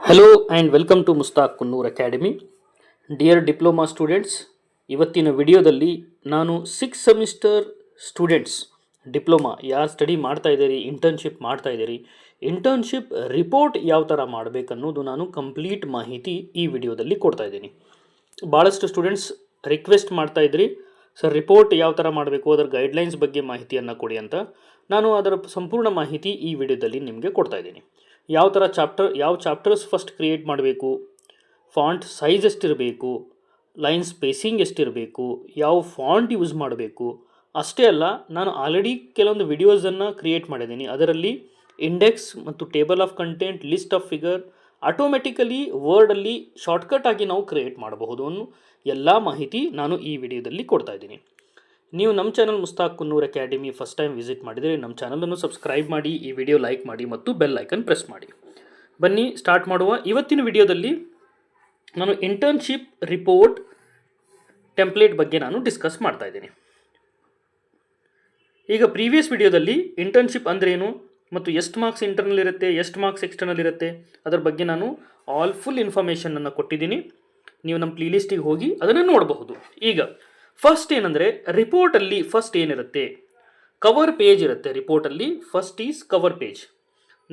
Hello and welcome to Mushtaq Kunnur academy. Dear diploma students, ಇವತ್ತಿನ ವಿಡಿಯೋದಲ್ಲಿ ನಾನು 6 ಸೆಮಿಸ್ಟರ್ ಸ್ಟೂಡೆಂಟ್ಸ್ ಡಿಪ್ಲೊಮಾ ಯಾರು ಸ್ಟಡಿ ಮಾಡ್ತಾ ಇದ್ದೀರಿ, ಇಂಟರ್ನ್ಶಿಪ್ ಮಾಡ್ತಾ ಇದ್ದೀರಿ, ಇಂಟರ್ನ್ಶಿಪ್ ರಿಪೋರ್ಟ್ ಯಾವ ಥರ ಮಾಡಬೇಕನ್ನೋದು ನಾನು ಕಂಪ್ಲೀಟ್ ಮಾಹಿತಿ ಈ ವಿಡಿಯೋದಲ್ಲಿ ಕೊಡ್ತಾ ಇದ್ದೀನಿ. ಭಾಳಷ್ಟು ಸ್ಟೂಡೆಂಟ್ಸ್ ರಿಕ್ವೆಸ್ಟ್ ಮಾಡ್ತಾ ಇದ್ರಿ, ಸರ್ ರಿಪೋರ್ಟ್ ಯಾವ ಥರ ಮಾಡಬೇಕು, ಅದರ ಗೈಡ್ಲೈನ್ಸ್ ಬಗ್ಗೆ ಮಾಹಿತಿಯನ್ನು ಕೊಡಿ ಅಂತ. ನಾನು ಅದರ ಸಂಪೂರ್ಣ ಮಾಹಿತಿ ಈ ವಿಡಿಯೋದಲ್ಲಿ ನಿಮಗೆ ಕೊಡ್ತಾ ಇದ್ದೀನಿ. ಯಾವ ಥರ ಯಾವ ಚಾಪ್ಟರ್ಸ್ ಫಸ್ಟ್ ಕ್ರಿಯೇಟ್ ಮಾಡಬೇಕು, ಫಾಂಟ್ ಸೈಜ್ ಎಷ್ಟಿರಬೇಕು, ಲೈನ್ ಸ್ಪೇಸಿಂಗ್ ಎಷ್ಟಿರಬೇಕು, ಯಾವ ಫಾಂಟ್ ಯೂಸ್ ಮಾಡಬೇಕು. ಅಷ್ಟೇ ಅಲ್ಲ, ನಾನು ಆಲ್ರೆಡಿ ಕೆಲವೊಂದು ವಿಡಿಯೋಸನ್ನು ಕ್ರಿಯೇಟ್ ಮಾಡಿದ್ದೀನಿ. ಅದರಲ್ಲಿ ಇಂಡೆಕ್ಸ್ ಮತ್ತು table of content, list of figure automatically ವರ್ಡಲ್ಲಿ ಶಾರ್ಟ್ಕಟ್ ಆಗಿ ನಾವು ಕ್ರಿಯೇಟ್ ಮಾಡಬಹುದು ಅನ್ನೋ ಎಲ್ಲ ಮಾಹಿತಿ ನಾನು ಈ ವಿಡಿಯೋದಲ್ಲಿ ಕೊಡ್ತಾ ಇದ್ದೀನಿ. ನೀವು ನಮ್ಮ channel Mushtaq Kunnur academy first time visit ಮಾಡಿದರೆ ನಮ್ಮ ಚಾನಲನ್ನು ಸಬ್ಸ್ಕ್ರೈಬ್ ಮಾಡಿ, ಈ ವಿಡಿಯೋ ಲೈಕ್ ಮಾಡಿ ಮತ್ತು ಬೆಲ್ ಐಕನ್ ಪ್ರೆಸ್ ಮಾಡಿ. ಬನ್ನಿ ಸ್ಟಾರ್ಟ್ ಮಾಡುವ. ಇವತ್ತಿನ ವಿಡಿಯೋದಲ್ಲಿ ನಾನು ಇಂಟರ್ನ್ಶಿಪ್ ರಿಪೋರ್ಟ್ ಟೆಂಪ್ಲೇಟ್ ಬಗ್ಗೆ ನಾನು ಡಿಸ್ಕಸ್ ಮಾಡ್ತಾ ಇದ್ದೀನಿ. ಈಗ ಪ್ರೀವಿಯಸ್ ವಿಡಿಯೋದಲ್ಲಿ ಇಂಟರ್ನ್ಶಿಪ್ ಅಂದ್ರೇನು ಮತ್ತು ಎಷ್ಟು ಮಾರ್ಕ್ಸ್ ಇಂಟರ್ನಲ್ ಇರುತ್ತೆ, ಎಷ್ಟು ಮಾರ್ಕ್ಸ್ ಎಕ್ಸ್ಟರ್ನಲ್ ಇರುತ್ತೆ, ಅದರ ಬಗ್ಗೆ ನಾನು ಫುಲ್ ಇನ್ಫಾರ್ಮೇಷನನ್ನು ಕೊಟ್ಟಿದ್ದೀನಿ. ನೀವು ನಮ್ಮ ಪ್ಲೇಲಿಸ್ಟಿಗೆ ಹೋಗಿ ಅದನ್ನು ನೋಡಬಹುದು. ಈಗ ಫಸ್ಟ್ ಏನಂದರೆ, ರಿಪೋರ್ಟಲ್ಲಿ ಫಸ್ಟ್ ಏನಿರುತ್ತೆ, ಕವರ್ ಪೇಜ್ ಇರುತ್ತೆ. ರಿಪೋರ್ಟಲ್ಲಿ ಫಸ್ಟ್ ಈಸ್ ಕವರ್ ಪೇಜ್.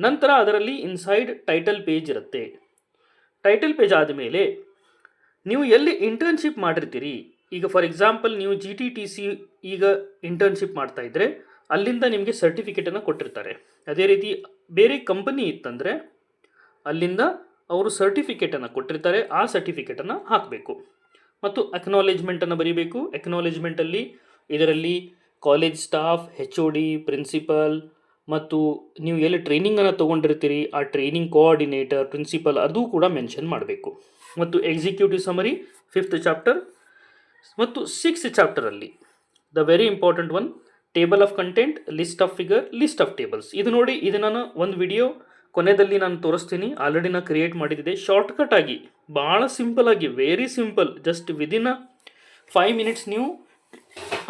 ನಂತರ ಅದರಲ್ಲಿ ಇನ್ಸೈಡ್ ಟೈಟಲ್ ಪೇಜ್ ಇರುತ್ತೆ. ಟೈಟಲ್ ಪೇಜ್ ಆದಮೇಲೆ ನೀವು ಎಲ್ಲಿ ಇಂಟರ್ನ್ಶಿಪ್ ಮಾಡಿರ್ತೀರಿ, ಈಗ ಫಾರ್ ಎಕ್ಸಾಂಪಲ್ ನೀವು GTTC ಈಗ ಇಂಟರ್ನ್ಶಿಪ್ ಮಾಡ್ತಾ ಇದ್ದರೆ ಅಲ್ಲಿಂದ ನಿಮಗೆ ಸರ್ಟಿಫಿಕೇಟನ್ನು ಕೊಟ್ಟಿರ್ತಾರೆ. ಅದೇ ರೀತಿ ಬೇರೆ ಕಂಪನಿ ಇತ್ತಂದರೆ ಅಲ್ಲಿಂದ ಅವರು ಸರ್ಟಿಫಿಕೇಟನ್ನು ಕೊಟ್ಟಿರ್ತಾರೆ. ಆ ಸರ್ಟಿಫಿಕೇಟನ್ನು ಹಾಕಬೇಕು ಮತ್ತು ಅಕ್ನಾಲೇಜ್ಮೆಂಟನ್ನು ಬರೀಬೇಕು. ಅಕ್ನಾಲೇಜ್ಮೆಂಟಲ್ಲಿ ಇದರಲ್ಲಿ ಕಾಲೇಜ್ ಸ್ಟಾಫ್, HOD, ಪ್ರಿನ್ಸಿಪಲ್ ಮತ್ತು ನೀವು ಎಲ್ಲಿ ಟ್ರೈನಿಂಗನ್ನು ತೊಗೊಂಡಿರ್ತೀರಿ ಆ ಟ್ರೈನಿಂಗ್ ಕೋಆರ್ಡಿನೇಟರ್, ಪ್ರಿನ್ಸಿಪಲ್ ಅದು ಕೂಡ ಮೆನ್ಷನ್ ಮಾಡಬೇಕು. ಮತ್ತು ಎಕ್ಸಿಕ್ಯೂಟಿವ್ ಸಮರಿ 5th ಚಾಪ್ಟರ್ ಮತ್ತು 6th ಚಾಪ್ಟರಲ್ಲಿ the very important one, table of content, list of figure, list of tables. ಇದು ನೋಡಿ, ಇದು ನಾನು ಒಂದು ವಿಡಿಯೋ ಕೊನೆಯಲ್ಲಿ ನಾನು ತೋರಿಸ್ತೀನಿ. ಆಲ್ರೆಡಿ ನಾನು ಕ್ರಿಯೇಟ್ ಮಾಡಿದ್ದೆ ಶಾರ್ಟ್ಕಟ್ ಆಗಿ, ಭಾಳ ಸಿಂಪಲ್ ಆಗಿ, very simple. Just within 5 minutes ನೀವು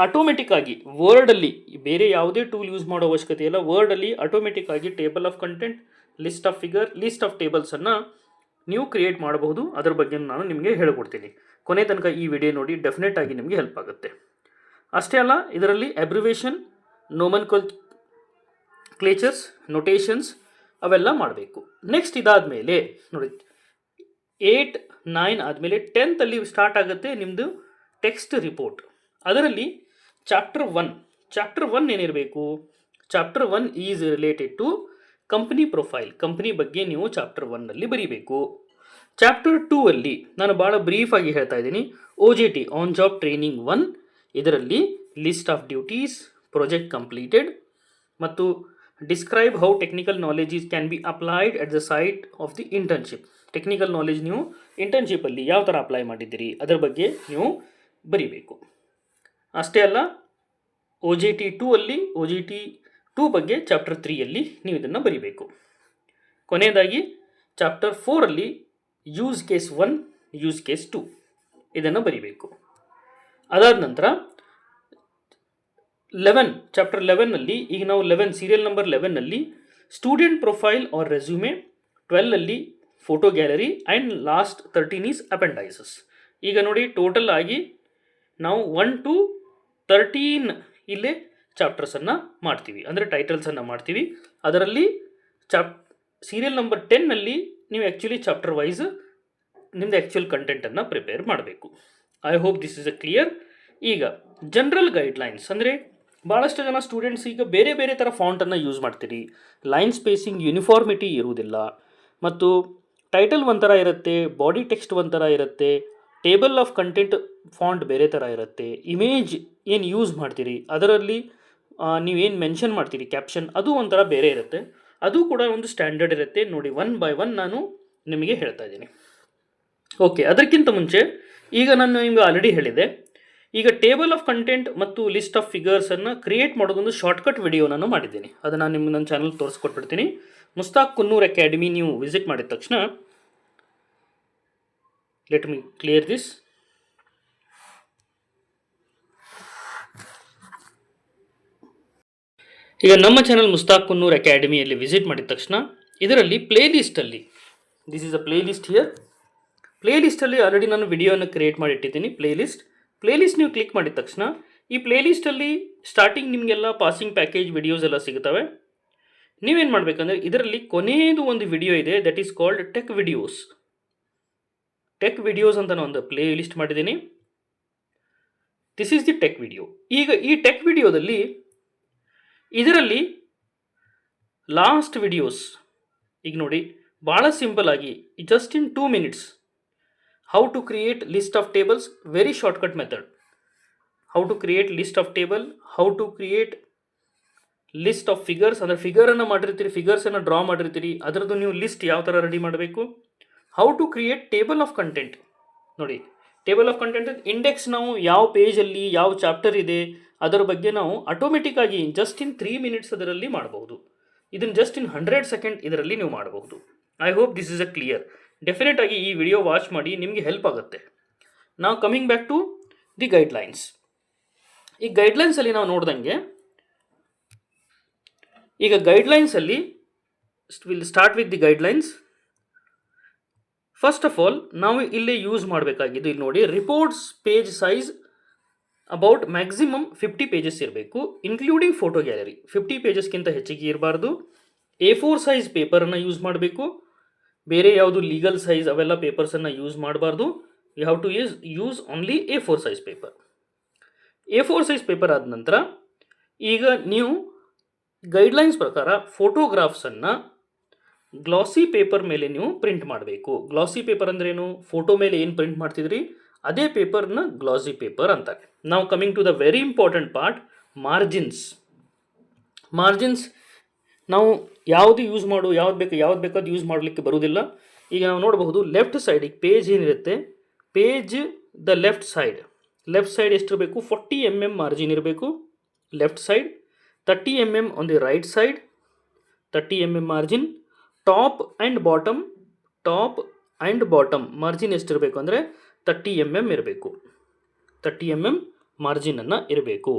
ಆಟೋಮೆಟಿಕ್ ಆಗಿ ವರ್ಡಲ್ಲಿ, ಬೇರೆ ಯಾವುದೇ ಟೂಲ್ ಯೂಸ್ ಮಾಡೋ ಅವಶ್ಯಕತೆ ಇಲ್ಲ, ವರ್ಡಲ್ಲಿ ಆಟೋಮೆಟಿಕ್ ಆಗಿ table of content, list of figure, list of ಟೇಬಲ್ಸನ್ನು ನೀವು ಕ್ರಿಯೇಟ್ ಮಾಡಬಹುದು. ಅದರ ಬಗ್ಗೆ ನಾನು ನಿಮಗೆ ಹೇಳಿಕೊಡ್ತೀನಿ. ಕೊನೆ ತನಕ ಈ ವಿಡಿಯೋ ನೋಡಿ, ಡೆಫಿನೆಟ್ ಆಗಿ ನಿಮಗೆ ಹೆಲ್ಪ್ ಆಗುತ್ತೆ. ಅಷ್ಟೇ ಅಲ್ಲ, ಇದರಲ್ಲಿ ಅಬ್ರಿವೇಷನ್, ನೋಮನ್ಕ್ಲೇಚರ್ಸ್, ನೊಟೇಷನ್ಸ್ ಅವೆಲ್ಲ ಮಾಡಬೇಕು. ನೆಕ್ಸ್ಟ್ ಇದಾದಮೇಲೆ ನೋಡಿ, 8, 9 ಆದಮೇಲೆ 10th ಸ್ಟಾರ್ಟ್ ಆಗುತ್ತೆ ನಿಮ್ಮದು ಟೆಕ್ಸ್ಟ್ ರಿಪೋರ್ಟ್. ಅದರಲ್ಲಿ ಚಾಪ್ಟರ್ 1 ಏನಿರಬೇಕು, chapter 1 is related to company profile. Company ಬಗ್ಗೆ ನೀವು ಚಾಪ್ಟರ್ 1ನಲ್ಲಿ ಬರೀಬೇಕು. ಚಾಪ್ಟರ್ 2ಅಲ್ಲಿ ನಾನು ಭಾಳ ಬ್ರೀಫಾಗಿ ಹೇಳ್ತಾ ಇದ್ದೀನಿ. OJT, ಆನ್ ಜಾಬ್ ಟ್ರೈನಿಂಗ್ 1, ಇದರಲ್ಲಿ list of duties, project completed ಮತ್ತು describe how technical knowledge can be applied at the site of the internship. Technical knowledge ನೀವು ಇಂಟರ್ನ್ಶಿಪ್ಪಲ್ಲಿ ಯಾವ ಥರ ಅಪ್ಲೈ ಮಾಡಿದ್ದೀರಿ ಅದರ ಬಗ್ಗೆ ನೀವು ಬರೀಬೇಕು. ಅಷ್ಟೇ ಅಲ್ಲ, OJT 2 ಬಗ್ಗೆ ಚಾಪ್ಟರ್ 3ಯಲ್ಲಿ ನೀವು ಇದನ್ನು ಬರೀಬೇಕು. ಕೊನೆಯದಾಗಿ ಚಾಪ್ಟರ್ 4ಅಲ್ಲಿ ಯೂಸ್ ಕೇಸ್ 1, ಯೂಸ್ ಕೇಸ್ 2 ಇದನ್ನು ಬರೀಬೇಕು. ಅದಾದ ನಂತರ ಚಾಪ್ಟರ್ 11ನಲ್ಲಿ, ಈಗ ನಾವು ಸೀರಿಯಲ್ ನಂಬರ್ 11ನಲ್ಲಿ ಸ್ಟೂಡೆಂಟ್ ಪ್ರೊಫೈಲ್ ಆರ್ ರೆಸ್ಯೂಮೆ, 12ಅಲ್ಲಿ photo gallery and last 13 is appendices. ಈಗ ನೋಡಿ, ಟೋಟಲ್ ಆಗಿ ನಾವು 1 to 13 ಇಲ್ಲೇ ಚಾಪ್ಟರ್ಸನ್ನು ಮಾಡ್ತೀವಿ, ಅಂದರೆ ಟೈಟಲ್ಸನ್ನು ಮಾಡ್ತೀವಿ. ಅದರಲ್ಲಿ ಸೀರಿಯಲ್ ನಂಬರ್ 10ನಲ್ಲಿ ನೀವು ಆ್ಯಕ್ಚುಲಿ ಚಾಪ್ಟರ್ ವೈಸ್ ನಿಮ್ಮದು ಆ್ಯಕ್ಚುಯಲ್ ಕಂಟೆಂಟನ್ನು ಪ್ರಿಪೇರ್ ಮಾಡಬೇಕು. I hope this is clear. ಈಗ ಜನರಲ್ ಗೈಡ್ಲೈನ್ಸ್ ಅಂದರೆ, ಭಾಳಷ್ಟು ಜನ ಸ್ಟೂಡೆಂಟ್ಸ್ ಈಗ ಬೇರೆ ಬೇರೆ ಥರ ಫಾಂಟನ್ನು ಯೂಸ್ ಮಾಡ್ತೀರಿ. ಲೈನ್ ಸ್ಪೇಸಿಂಗ್ ಯೂನಿಫಾರ್ಮಿಟಿ ಇರುವುದಿಲ್ಲ ಮತ್ತು ಟೈಟಲ್ ಒಂಥರ ಇರುತ್ತೆ, ಬಾಡಿ ಟೆಕ್ಸ್ಟ್ ಒಂಥರ ಇರುತ್ತೆ, ಟೇಬಲ್ ಆಫ್ ಕಂಟೆಂಟ್ ಫಾಂಟ್ ಬೇರೆ ಥರ ಇರುತ್ತೆ, ಇಮೇಜ್ ಏನು ಯೂಸ್ ಮಾಡ್ತೀರಿ ಅದರಲ್ಲಿ ನೀವೇನು ಮೆನ್ಷನ್ ಮಾಡ್ತೀರಿ ಕ್ಯಾಪ್ಷನ್ ಅದು ಒಂಥರ ಬೇರೆ ಇರುತ್ತೆ. ಅದು ಕೂಡ ಒಂದು ಸ್ಟ್ಯಾಂಡರ್ಡ್ ಇರುತ್ತೆ. ನೋಡಿ, 1 by 1 ನಾನು ನಿಮಗೆ ಹೇಳ್ತಾ ಇದ್ದೀನಿ. ಓಕೆ, ಅದಕ್ಕಿಂತ ಮುಂಚೆ ಈಗ ನಾನು ನಿಮಗೆ ಆಲ್ರೆಡಿ ಹೇಳಿದೆ, ಈಗ ಟೇಬಲ್ ಆಫ್ ಕಂಟೆಂಟ್ ಮತ್ತು ಲಿಸ್ಟ್ ಆಫ್ ಫಿಗರ್ಸನ್ನು ಕ್ರಿಯೇಟ್ ಮಾಡೋದೊಂದು ಶಾರ್ಟ್ಕಟ್ ವಿಡಿಯೋ ನಾನು ಮಾಡಿದ್ದೀನಿ. ಅದನ್ನು ನಿಮ್ಗೆ ನನ್ನ ಚಾನಲ್ ತೋರಿಸ್ಕೊಟ್ಬಿಡ್ತೀನಿ. ಮುಸ್ತಾಕ್ ಕುನ್ನೂರ್ ಅಕಾಡೆಮಿ ನೀವು ವಿಸಿಟ್ ಮಾಡಿದ ತಕ್ಷಣ, ಲೆಟ್ ಮಿ ಕ್ಲಿಯರ್ ದಿಸ್. ಈಗ ನಮ್ಮ ಚಾನಲ್ ಮುಸ್ತಾಕ್ ಕುನ್ನೂರ್ ಅಕಾಡೆಮಿಯಲ್ಲಿ ವಿಸಿಟ್ ಮಾಡಿದ ತಕ್ಷಣ ಇದರಲ್ಲಿ ಪ್ಲೇಲಿಸ್ಟಲ್ಲಿ this is a playlist here. ಪ್ಲೇ ಲಿಸ್ಟಲ್ಲಿ ಆಲ್ರೆಡಿ ನಾನು ವಿಡಿಯೋನ ಕ್ರಿಯೇಟ್ ಮಾಡಿಟ್ಟಿದ್ದೀನಿ. ಪ್ಲೇ ಲಿಸ್ಟ್ ನೀವು ಕ್ಲಿಕ್ ಮಾಡಿದ ತಕ್ಷಣ ಈ ಪ್ಲೇ ಲಿಸ್ಟಲ್ಲಿ ಸ್ಟಾರ್ಟಿಂಗ್ ನಿಮಗೆಲ್ಲ ಪಾಸಿಂಗ್ ಪ್ಯಾಕೇಜ್ ವಿಡಿಯೋಸ್ ಎಲ್ಲ ಸಿಗುತ್ತವೆ. ನೀವೇನು ಮಾಡಬೇಕಂದ್ರೆ ಇದರಲ್ಲಿ ಕೊನೆಯದು ಒಂದು ವಿಡಿಯೋ ಇದೆ, that is called tech videos ಅಂತ ನಾನು ಒಂದು ಪ್ಲೇ ಲಿಸ್ಟ್ ಮಾಡಿದ್ದೀನಿ. This is the tech video. ಈಗ ಈ ಟೆಕ್ ವಿಡಿಯೋದಲ್ಲಿ ಇದರಲ್ಲಿ ಲಾಸ್ಟ್ ವಿಡಿಯೋಸ್ ಈಗ ನೋಡಿ, ಭಾಳ ಸಿಂಪಲ್ ಆಗಿ just in 2 minutes how to create list of tables, very shortcut method. How to create list of table, how to create list of figures, ಅಂದರೆ ಫಿಗರನ್ನು ಮಾಡಿರ್ತೀರಿ, ಫಿಗರ್ಸನ್ನು ಡ್ರಾ ಮಾಡಿರ್ತೀರಿ, ಅದರದ್ದು ನೀವು ಲಿಸ್ಟ್ ಯಾವ ಥರ ರೆಡಿ ಮಾಡಬೇಕು. How to create table of content. ನೋಡಿ, table of content index ನಾವು ಯಾವ ಪೇಜಲ್ಲಿ ಯಾವ ಚಾಪ್ಟರ್ ಇದೆ ಅದರ ಬಗ್ಗೆ ನಾವು ಆಟೋಮೆಟಿಕ್ ಆಗಿ ಜಸ್ಟ್ ಇನ್ 3 minutes ಅದರಲ್ಲಿ ಮಾಡಬಹುದು. ಇದನ್ನು ಜಸ್ಟ್ ಇನ್ 100 seconds ಇದರಲ್ಲಿ ನೀವು ಮಾಡಬಹುದು. I hope this is a clear. Definite ಆಗಿ ಈ ವಿಡಿಯೋ ವಾಚ್ ಮಾಡಿ, ನಿಮಗೆ ಹೆಲ್ಪ್ ಆಗುತ್ತೆ. ನಾವು coming back to the guidelines. ಈ ಗೈಡ್ಲೈನ್ಸಲ್ಲಿ ನಾವು ನೋಡ್ದಂಗೆ, ಈಗ ಗೈಡ್ಲೈನ್ಸಲ್ಲಿ will start with the guidelines. First of all ನಾವು ಇಲ್ಲಿ ಯೂಸ್ ಮಾಡಬೇಕಾಗಿದ್ದು, ಇಲ್ಲಿ ನೋಡಿ, reports page size about maximum 50 pages ಇರಬೇಕು, ಇನ್ಕ್ಲೂಡಿಂಗ್ ಫೋಟೋ ಗ್ಯಾಲರಿ. 50 pagesಗಿಂತ ಹೆಚ್ಚಿಗೆ ಇರಬಾರ್ದು. A4 ಸೈಜ್ ಪೇಪರನ್ನು ಯೂಸ್ ಮಾಡಬೇಕು. ಬೇರೆ ಯಾವುದು ಲೀಗಲ್ ಸೈಜ್ ಅವೆಲ್ಲ ಪೇಪರ್ಸನ್ನು ಯೂಸ್ ಮಾಡಬಾರ್ದು. You have to use only A4 size paper. A4 size paper ಆದ ನಂತರ ಈಗ ನೀವು ಗೈಡ್ಲೈನ್ಸ್ ಪ್ರಕಾರ ಫೋಟೋಗ್ರಾಫ್ಸನ್ನು ಗ್ಲಾಸಿ ಪೇಪರ್ ಮೇಲೆ ನೀವು ಪ್ರಿಂಟ್ ಮಾಡಬೇಕು. ಗ್ಲಾಸಿ ಪೇಪರ್ ಅಂದ್ರೇನು? ಫೋಟೋ ಮೇಲೆ ಏನು ಪ್ರಿಂಟ್ ಮಾಡ್ತಿದ್ರಿ ಅದೇ ಪೇಪರ್ನ ಗ್ಲಾಸಿ ಪೇಪರ್ ಅಂತಾರೆ. ನಾವು coming to the very important part, margins ನಾವು ಯಾವುದು ಯೂಸ್ ಯಾವ್ದು ಬೇಕಾದ ಯೂಸ್ ಮಾಡಲಿಕ್ಕೆ ಬರುವುದಿಲ್ಲ. ಈಗ ನಾವು ನೋಡಬಹುದು ಲೆಫ್ಟ್ ಸೈಡಿಗೆ ಪೇಜ್ ಏನಿರುತ್ತೆ, ಪೇಜ್ ದ ಲೆಫ್ಟ್ ಸೈಡ್ ಎಷ್ಟಿರಬೇಕು? 40 mm ಮಾರ್ಜಿನ್ ಇರಬೇಕು left side, 30 mm on the right side, 30 mm margin. Top and bottom margin ಎಷ್ಟಿರಬೇಕು ಅಂದರೆ 30 mm ಇರಬೇಕು. 30 mm ಮಾರ್ಜಿನನ್ನು ಇರಬೇಕು.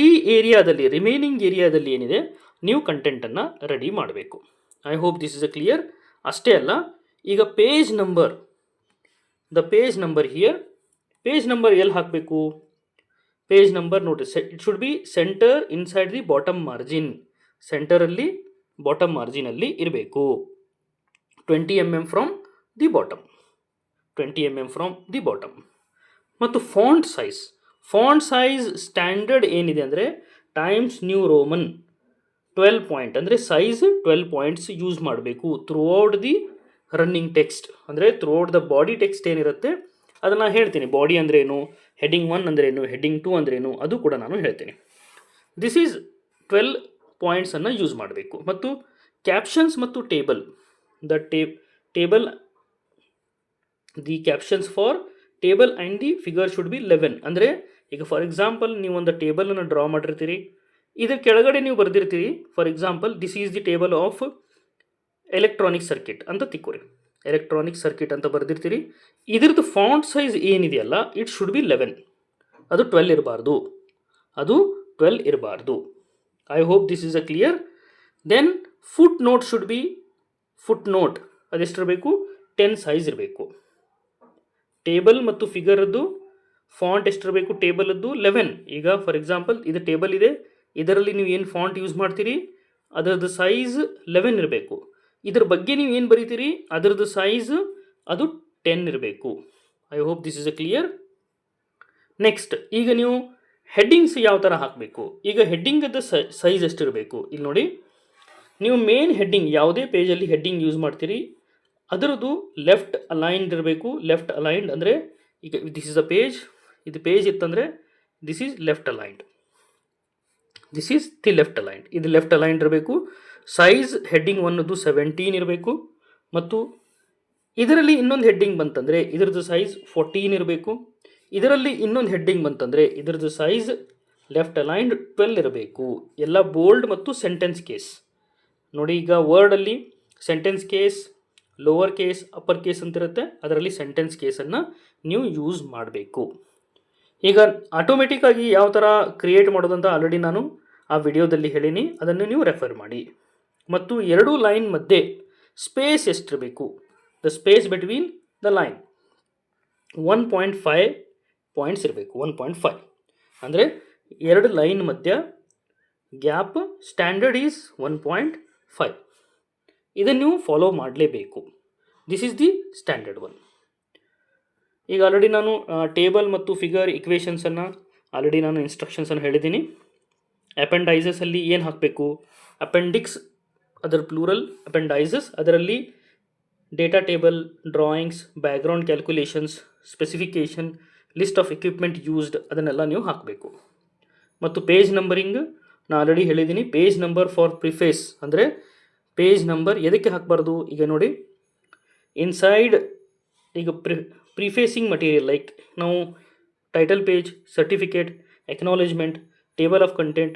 ಈ ಏರಿಯಾದಲ್ಲಿ, ರಿಮೈನಿಂಗ್ ಏರಿಯಾದಲ್ಲಿ ಏನಿದೆ, ನೀವು ಕಂಟೆಂಟನ್ನು ರೆಡಿ ಮಾಡಬೇಕು. I hope this is a clear. ಅಷ್ಟೇ ಅಲ್ಲ, ಈಗ page number here, page number ಎಲ್ಲಿ ಹಾಕಬೇಕು? ಪೇಜ್ ನಂಬರ್ ನೋಡಿರಿ, it should be center inside the bottom margin. ಸೆಂಟರಲ್ಲಿ ಬಾಟಮ್ ಮಾರ್ಜಿನಲ್ಲಿ ಇರಬೇಕು. 20 mm from the bottom, 20 mm from the bottom. ಮತ್ತು ಫಾಂಟ್ ಸೈಜ್ ಸ್ಟ್ಯಾಂಡರ್ಡ್ ಏನಿದೆ ಅಂದರೆ ಟೈಮ್ಸ್ ನ್ಯೂ ರೋಮನ್ 12 point, ಅಂದರೆ ಸೈಜ್ 12 points ಯೂಸ್ ಮಾಡಬೇಕು throughout the running text. ಅಂದರೆ through out the body text ಏನಿರುತ್ತೆ ಅದನ್ನು ಹೇಳ್ತೀನಿ. ಬಾಡಿ ಅಂದ್ರೇನು, ಹೆಡ್ಡಿಂಗ್ 1 ಅಂದ್ರೇನು, ಹೆಡ್ಡಿಂಗ್ 2 ಅಂದ್ರೇನು, ಅದು ಕೂಡ ನಾನು ಹೇಳ್ತೀನಿ. ದಿಸ್ ಈಸ್ 12 points ಯೂಸ್ ಮಾಡಬೇಕು. ಮತ್ತು ಕ್ಯಾಪ್ಷನ್ಸ್ ಮತ್ತು table, the captions for table and the figure should be 11. ಅಂದರೆ ಈಗ ಫಾರ್ ಎಕ್ಸಾಂಪಲ್ ನೀವು ಒಂದು ಟೇಬಲನ್ನು ಡ್ರಾ ಮಾಡಿರ್ತೀರಿ, ಇದರ ಕೆಳಗಡೆ ನೀವು ಬರೆದಿರ್ತೀರಿ, for example this is the table of electronic circuit ಅಂತ ತಿಕ್ಕೋರಿ, ಎಲೆಕ್ಟ್ರಾನಿಕ್ ಸರ್ಕಿಟ್ ಅಂತ ಬರೆದಿರ್ತೀರಿ. ಇದ್ರದ್ದು ಫಾಂಟ್ ಸೈಜ್ ಏನಿದೆಯಲ್ಲ, ಇಟ್ ಶುಡ್ ಬಿ 11, ಅದು 12 ಇರಬಾರ್ದು. I hope this is a clear. Then footnote ಅದೆಷ್ಟಿರಬೇಕು? 10 size ಇರಬೇಕು. ಟೇಬಲ್ ಮತ್ತು ಫಿಗರದ್ದು ಫಾಂಟ್ ಎಷ್ಟಿರಬೇಕು? ಟೇಬಲದ್ದು 11. ಈಗ ಫಾರ್ ಎಕ್ಸಾಂಪಲ್ ಇದು ಟೇಬಲ್ ಇದೆ, ಇದರಲ್ಲಿ ನೀವು ಏನು ಫಾಂಟ್ ಯೂಸ್ ಮಾಡ್ತೀರಿ ಅದರದ್ದು ಸೈಜ್ 11 ಇರಬೇಕು. ಇದ್ರ ಬಗ್ಗೆ ನೀವು ಏನು ಬರೀತೀರಿ ಅದರದ್ದು ಸೈಜ್ ಅದು 10 ಇರಬೇಕು. I hope this is a clear. Next, ಈಗ ನೀವು ಹೆಡ್ಡಿಂಗ್ಸ್ ಯಾವ ಥರ ಹಾಕಬೇಕು? ಈಗ ಹೆಡ್ಡಿಂಗದ್ದು ಸೈಜ್ ಎಷ್ಟಿರಬೇಕು? ಇಲ್ಲಿ ನೋಡಿ, ನೀವು ಮೇನ್ ಹೆಡ್ಡಿಂಗ್ ಯಾವುದೇ ಪೇಜಲ್ಲಿ ಹೆಡ್ಡಿಂಗ್ ಯೂಸ್ ಮಾಡ್ತೀರಿ ಅದರದ್ದು ಲೆಫ್ಟ್ ಅಲೈನ್ಡ್ ಇರಬೇಕು. ಲೆಫ್ಟ್ ಅಲೈನ್ಡ್ ಅಂದರೆ ಈಗ ದಿಸ್ ಇಸ್ ಅ ಪೇಜ್, ಇದು ಪೇಜ್ ಇತ್ತಂದರೆ ದಿಸ್ ಈಸ್ ಲೆಫ್ಟ್ ಅಲೈನ್ಡ್, ಇದು ಲೆಫ್ಟ್ ಅಲೈನ್ಡ್ ಇರಬೇಕು. ಸೈಜ್ ಹೆಡ್ಡಿಂಗ್ 1 17 ಇರಬೇಕು. ಮತ್ತು ಇದರಲ್ಲಿ ಇನ್ನೊಂದು ಹೆಡ್ಡಿಂಗ್ ಬಂತಂದರೆ ಇದರದ್ದು ಸೈಜ್ 14 ಇರಬೇಕು. ಇದರಲ್ಲಿ ಇನ್ನೊಂದು ಹೆಡ್ಡಿಂಗ್ ಬಂತಂದರೆ ಇದರದ್ದು ಸೈಜ್ ಲೆಫ್ಟ್ ಅಲೈನ್ಡ್ 12 ಇರಬೇಕು. ಎಲ್ಲ ಬೋಲ್ಡ್ ಮತ್ತು ಸೆಂಟೆನ್ಸ್ ಕೇಸ್. ನೋಡಿ, ಈಗ ವರ್ಡಲ್ಲಿ sentence case, lower case, upper case ಅಂತಿರುತ್ತೆ, ಅದರಲ್ಲಿ ಸೆಂಟೆನ್ಸ್ ಕೇಸನ್ನು ನೀವು ಯೂಸ್ ಮಾಡಬೇಕು. ಈಗ ಆಟೋಮೆಟಿಕ್ಕಾಗಿ ಯಾವ ಥರ ಕ್ರಿಯೇಟ್ ಮಾಡೋದಂತ ಆಲ್ರೆಡಿ ನಾನು ಆ ವಿಡಿಯೋದಲ್ಲಿ ಹೇಳೀನಿ, ಅದನ್ನು ನೀವು ರೆಫರ್ ಮಾಡಿ. ಮತ್ತು 2 ಲೈನ್ ಮಧ್ಯೆ ಸ್ಪೇಸ್ ಎಷ್ಟಿರಬೇಕು? The space between the line 1.5 points ಇರಬೇಕು. 1.5 ಅಂದರೆ ಎರಡು ಲೈನ್ ಮಧ್ಯ ಗ್ಯಾಪ್ ಸ್ಟ್ಯಾಂಡರ್ಡ್ ಈಸ್ 1.5. ಇದನ್ನು ನೀವು ಫಾಲೋ ಮಾಡಲೇಬೇಕು. This is the standard one. ಈಗ ಆಲ್ರೆಡಿ ನಾನು ಟೇಬಲ್ ಮತ್ತು ಫಿಗರ್ ಇಕ್ವೇಷನ್ಸನ್ನು ಆಲ್ರೆಡಿ ನಾನು ಇನ್ಸ್ಟ್ರಕ್ಷನ್ಸನ್ನು ಹೇಳಿದ್ದೀನಿ. ಅಪೆಂಡೈಸಸಲ್ಲಿ ಏನು ಹಾಕಬೇಕು, ಅಪೆಂಡಿಕ್ಸ್ ಅದರ ಪ್ಲೂರಲ್, ಅಪೆಂಡೈಸಸ್ ಅದರಲ್ಲಿ data table, drawings, background calculations, specification, list of equipment used ಅದನ್ನೆಲ್ಲ ನೀವು ಹಾಕಬೇಕು. ಮತ್ತು ಪೇಜ್ ನಂಬರಿಂಗ್ ನಾನು ಆಲ್ರೆಡಿ ಹೇಳಿದ್ದೀನಿ. ಪೇಜ್ ನಂಬರ್ ಫಾರ್ ಪ್ರಿಫೇಸ್ ಅಂದರೆ ಪೇಜ್ ನಂಬರ್ ಎದಕ್ಕೆ ಹಾಕಬಾರ್ದು, ಈಗ ನೋಡಿ ಇನ್ಸೈಡ್ ಈಗ ಪ್ರಿಫೇಸಿಂಗ್ ಮಟೀರಿಯಲ್ ಲೈಕ್ ನಾವು title page, certificate, acknowledgement, table of content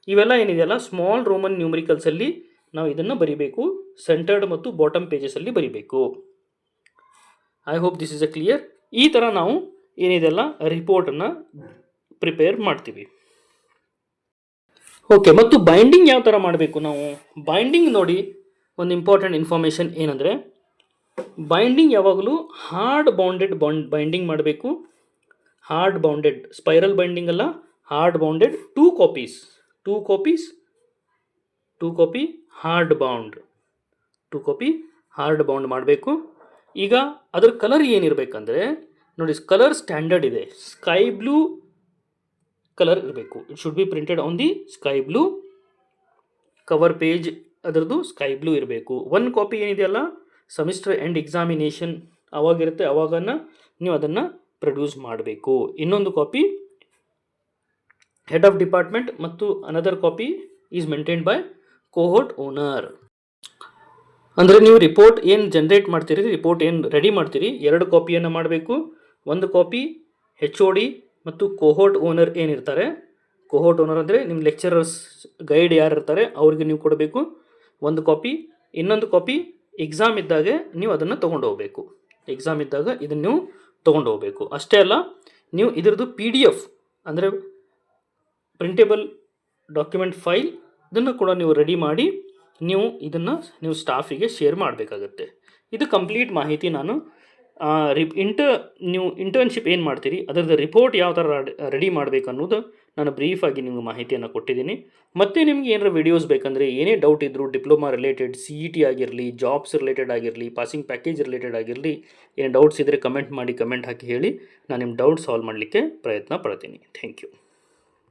ಇವೆಲ್ಲ ಏನಿದೆಯಲ್ಲ ಸ್ಮಾಲ್ ರೋಮನ್ ನ್ಯೂಮರಿಕಲ್ಸಲ್ಲಿ ನಾವು ಇದನ್ನು ಬರಿಬೇಕು. ಸೆಂಟರ್ಡ್ ಮತ್ತು ಬಾಟಮ್ ಪೇಜಸಲ್ಲಿ ಬರಿಬೇಕು. I hope this is a clear. ಈ ಥರ ನಾವು ಏನಿದೆಲ್ಲ ರಿಪೋರ್ಟನ್ನು ಪ್ರಿಪೇರ್ ಮಾಡ್ತೀವಿ. ಓಕೆ, ಮತ್ತು ಬೈಂಡಿಂಗ್ ಯಾವ ಥರ ಮಾಡಬೇಕು ನಾವು? ಬೈಂಡಿಂಗ್ ನೋಡಿ, ಒಂದು ಇಂಪಾರ್ಟೆಂಟ್ ಇನ್ಫಾರ್ಮೇಷನ್ ಏನಂದರೆ ಬೈಂಡಿಂಗ್ ಯಾವಾಗಲೂ ಹಾರ್ಡ್ ಬೌಂಡೆಡ್ ಬೈಂಡಿಂಗ್ ಮಾಡಬೇಕು. ಹಾರ್ಡ್ ಬೌಂಡೆಡ್, ಸ್ಪೈರಲ್ ಬೈಂಡಿಂಗ್ ಅಲ್ಲ, hard bounded. 2 copy hard bound, 2 copy hard bound ಮಾಡಬೇಕು. ಈಗ ಅದರ ಕಲರ್ ಏನಿರಬೇಕಂದ್ರೆ ನೋಡಿ, ಕಲರ್ ಸ್ಟ್ಯಾಂಡರ್ಡ್ ಇದೆ. ಸ್ಕೈ ಬ್ಲೂ ಕಲರ್ ಇರಬೇಕು. It should be printed on the sky blue. Cover page ಅದರದ್ದು ಸ್ಕೈ ಬ್ಲೂ ಇರಬೇಕು. 1 ಕಾಪಿ ಏನಿದೆಯಲ್ಲ ಸೆಮಿಸ್ಟರ್ ಎಂಡ್ ಎಕ್ಸಾಮಿನೇಷನ್ ಅವಾಗಿರುತ್ತೆ, ಅವಾಗನ್ನು ನೀವು ಅದನ್ನು ಪ್ರೊಡ್ಯೂಸ್ ಮಾಡಬೇಕು. ಇನ್ನೊಂದು ಕಾಪಿ ಹೆಡ್ ಆಫ್ ಡಿಪಾರ್ಟ್ಮೆಂಟ್ ಮತ್ತು another copy is maintained by cohort owner. ಅಂದರೆ ನೀವು ರಿಪೋರ್ಟ್ ಏನು ಜನ್ರೇಟ್ ಮಾಡ್ತೀರಿ, ರಿಪೋರ್ಟ್ ಏನು ರೆಡಿ ಮಾಡ್ತೀರಿ, 2 ಕಾಪಿಯನ್ನು ಮಾಡಬೇಕು. 1 ಕಾಪಿ HOD ಮತ್ತು ಕೋಹೋರ್ಟ್ ಓನರ್ ಏನಿರ್ತಾರೆ, ಕೋಹೋರ್ಟ್ ಓನರ್ ಅಂದರೆ ನಿಮ್ಮ ಲೆಕ್ಚರರ್ಸ್ ಗೈಡ್ ಯಾರು ಇರ್ತಾರೆ ಅವ್ರಿಗೆ ನೀವು ಕೊಡಬೇಕು 1 ಕಾಪಿ. ಇನ್ನೊಂದು ಕಾಪಿ ಎಕ್ಸಾಮ್ ಇದ್ದಾಗ ನೀವು ಅದನ್ನು ತೊಗೊಂಡು ಹೋಗಬೇಕು. ಎಕ್ಸಾಮ್ ಇದ್ದಾಗ ಇದನ್ನು ನೀವು ತೊಗೊಂಡು ಹೋಗಬೇಕು. ಅಷ್ಟೇ ಅಲ್ಲ, ನೀವು ಇದರದ್ದು PDF ಅಂದರೆ ಪ್ರಿಂಟೇಬಲ್ ಡಾಕ್ಯುಮೆಂಟ್ ಫೈಲ್ ಇದನ್ನು ಕೂಡ ನೀವು ರೆಡಿ ಮಾಡಿ ನೀವು ಸ್ಟಾಫಿಗೆ ಶೇರ್ ಮಾಡಬೇಕಾಗತ್ತೆ. ಇದು ಕಂಪ್ಲೀಟ್ ಮಾಹಿತಿ ನಾನು ನೀವು ಇಂಟರ್ನ್ಶಿಪ್ ಏನು ಮಾಡ್ತೀರಿ ಅದರದ್ದು ರಿಪೋರ್ಟ್ ಯಾವ ಥರ ರೆಡಿ ಮಾಡಬೇಕು ಅನ್ನೋದು ನಾನು ಬ್ರೀಫಾಗಿ ನಿಮಗೆ ಮಾಹಿತಿಯನ್ನು ಕೊಟ್ಟಿದ್ದೀನಿ. ಮತ್ತು ನಿಮ್ಗೆ ಏನಾರು ವಿಡಿಯೋಸ್ ಬೇಕಂದರೆ, ಏನೇ ಡೌಟ್ ಇದ್ದರೂ ಡಿಪ್ಲೊಮಾ ರಿಲೇಟೆಡ್, CET ಆಗಿರಲಿ, ಜಾಬ್ಸ್ ರಿಲೇಟೆಡ್ ಆಗಿರಲಿ, ಪಾಸಿಂಗ್ ಪ್ಯಾಕೇಜ್ ರಿಲೇಟೆಡ್ ಆಗಿರಲಿ, ಏನು ಡೌಟ್ಸ್ ಇದ್ದರೆ ಕಮೆಂಟ್ ಹಾಕಿ ಹೇಳಿ. ನಾನು ನಿಮ್ಮ ಡೌಟ್ ಸಾಲ್ವ್ ಮಾಡಲಿಕ್ಕೆ ಪ್ರಯತ್ನ ಪಡ್ತೀನಿ. Thank you.